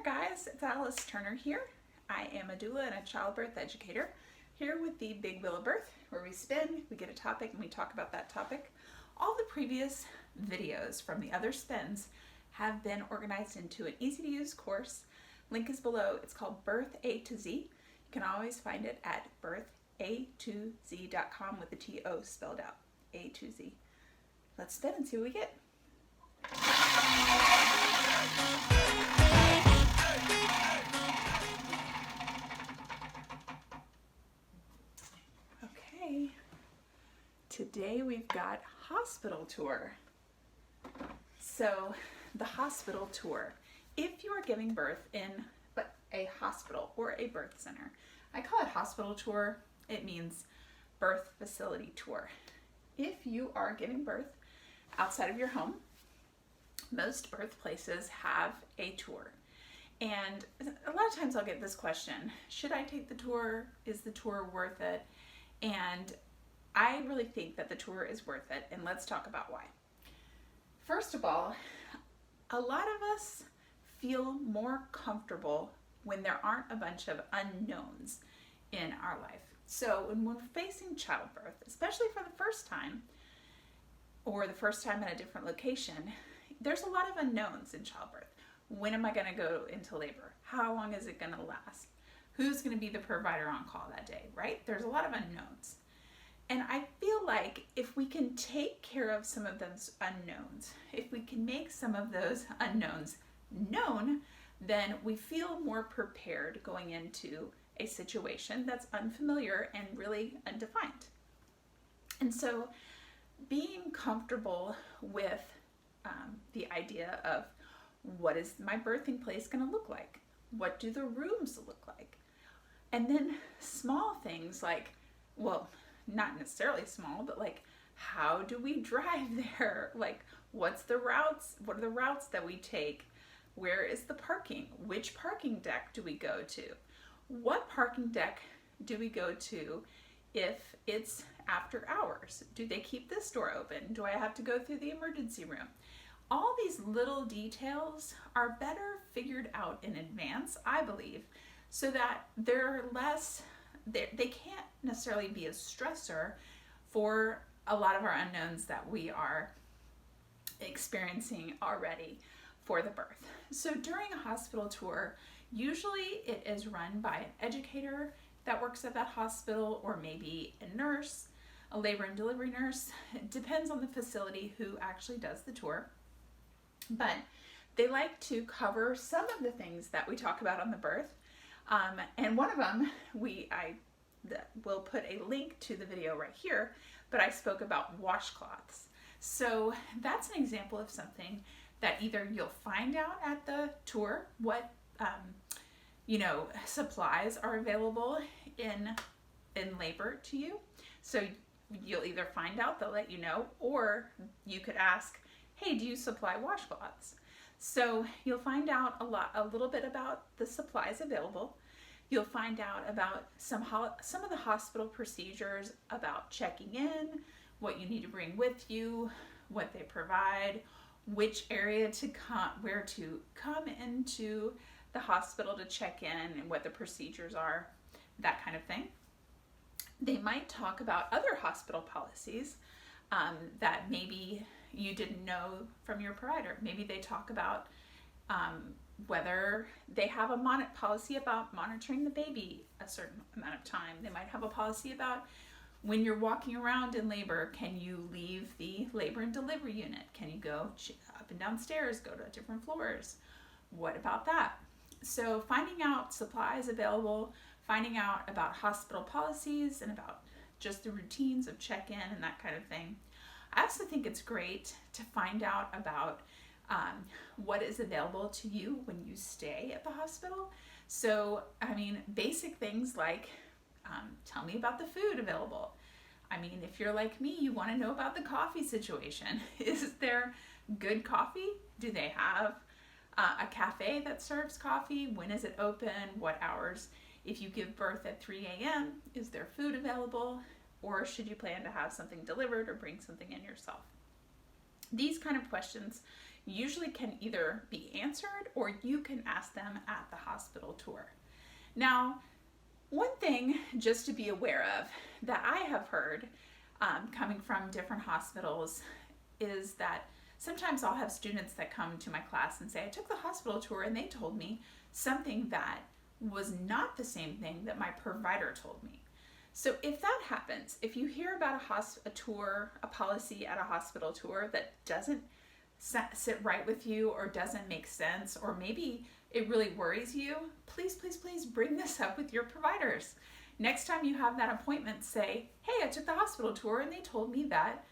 guys, it's Alice Turner here. I am a doula and a childbirth educator here with the Big Wheel of Birth, where we spin, we get a topic, and we talk about that topic. All the previous videos from the other spins have been organized into an easy-to-use course. Link is below. It's called Birth A to Z. You can always find it at birtha2z.com with the T-O spelled out, A to Z. Let's spin and see what we get. Okay, today we've got hospital tour. So the hospital tour, if you are giving birth in a hospital or a birth center, I call it hospital tour. It means birth facility tour. If you are giving birth outside of your home, most birthplaces have a tour. And a lot of times I'll get this question, should I take the tour? Is the tour worth it? And I really think that the tour is worth it, and let's talk about why. First of all, a lot of us feel more comfortable when there aren't a bunch of unknowns in our life. So when we're facing childbirth, especially for the first time, or the first time in a different location, there's a lot of unknowns in childbirth. When am I going to go into labor? How long is it going to last? Who's going to be the provider on call that day, right? There's a lot of unknowns. And I feel like if we can take care of some of those unknowns, if we can make some of those unknowns known, then we feel more prepared going into a situation that's unfamiliar and really undefined. And so being comfortable with the idea of what is my birthing place going to look like? What do the rooms look like? And then small things like, well, not necessarily small, but like, how do we drive there? Like, what's the routes? What are the routes that we take? Where is the parking? Which parking deck do we go to? What parking deck do we go to if it's after hours? Do they keep this door open? Do I have to go through the emergency room? All these little details are better figured out in advance, I believe, so that they're less, they can't necessarily be a stressor for a lot of our unknowns that we are experiencing already for the birth. So during a hospital tour, usually it is run by an educator that works at that hospital, or maybe a nurse, a labor and delivery nurse. It depends on the facility who actually does the tour. But they like to cover some of the things that we talk about on the birth. And one of them, I will put a link to the video right here, but I spoke about washcloths. So that's an example of something that either you'll find out at the tour, what supplies are available in labor to you. So you'll either find out, they'll let you know, or you could ask, hey, do you supply washcloths? So you'll find out a little bit about the supplies available. You'll find out about some of the hospital procedures about checking in, what you need to bring with you, what they provide, which area to come, where to come into the hospital to check in, and what the procedures are, that kind of thing. They might talk about other hospital policies that maybe you didn't know from your provider. Maybe they talk about whether they have a policy about monitoring the baby a certain amount of time. They might have a policy about when you're walking around in labor, can you leave the labor and delivery unit? Can you go up and down stairs, go to different floors? What about that? So finding out supplies available, finding out about hospital policies and about just the routines of check-in and that kind of thing. I also think it's great to find out about what is available to you when you stay at the hospital. So, basic things like, tell me about the food available. If you're like me, you want to know about the coffee situation. Is there good coffee? Do they have a cafe that serves coffee? When is it open? What hours? If you give birth at 3 a.m., is there food available? Or should you plan to have something delivered or bring something in yourself? These kind of questions usually can either be answered or you can ask them at the hospital tour. Now, one thing just to be aware of that I have heard coming from different hospitals is that sometimes I'll have students that come to my class and say, I took the hospital tour and they told me something that was not the same thing that my provider told me. So if that happens, if you hear about a tour, a policy at a hospital tour that doesn't sit right with you or doesn't make sense, or maybe it really worries you, please, please, please bring this up with your providers. Next time you have that appointment, say, hey, I took the hospital tour and they told me that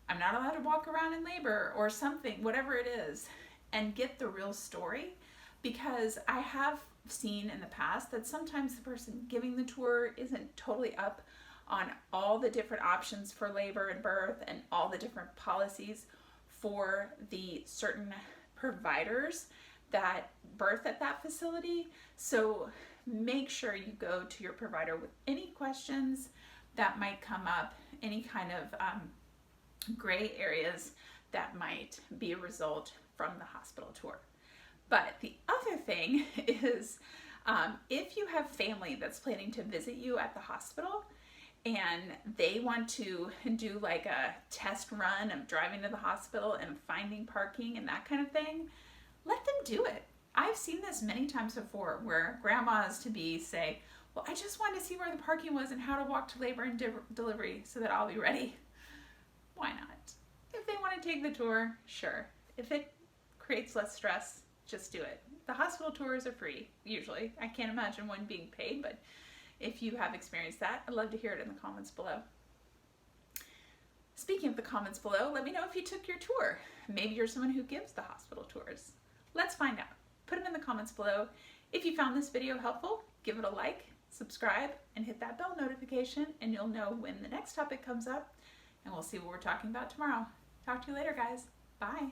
I'm not allowed to walk around in labor or something, whatever it is, and get the real story. Because I have seen in the past that sometimes the person giving the tour isn't totally up on all the different options for labor and birth and all the different policies for the certain providers that birth at that facility. So make sure you go to your provider with any questions that might come up, any kind of gray areas that might be a result from the hospital tour. But the other thing is, if you have family that's planning to visit you at the hospital and they want to do like a test run of driving to the hospital and finding parking and that kind of thing, let them do it. I've seen this many times before where grandmas to be say, well, I just wanted to see where the parking was and how to walk to labor and delivery so that I'll be ready. Why not? If they want to take the tour, sure. If it creates less stress, just do it. The hospital tours are free, usually. I can't imagine one being paid, but if you have experienced that, I'd love to hear it in the comments below. Speaking of the comments below, let me know if you took your tour. Maybe you're someone who gives the hospital tours. Let's find out. Put them in the comments below. If you found this video helpful, give it a like, subscribe, and hit that bell notification, and you'll know when the next topic comes up, and we'll see what we're talking about tomorrow. Talk to you later, guys. Bye.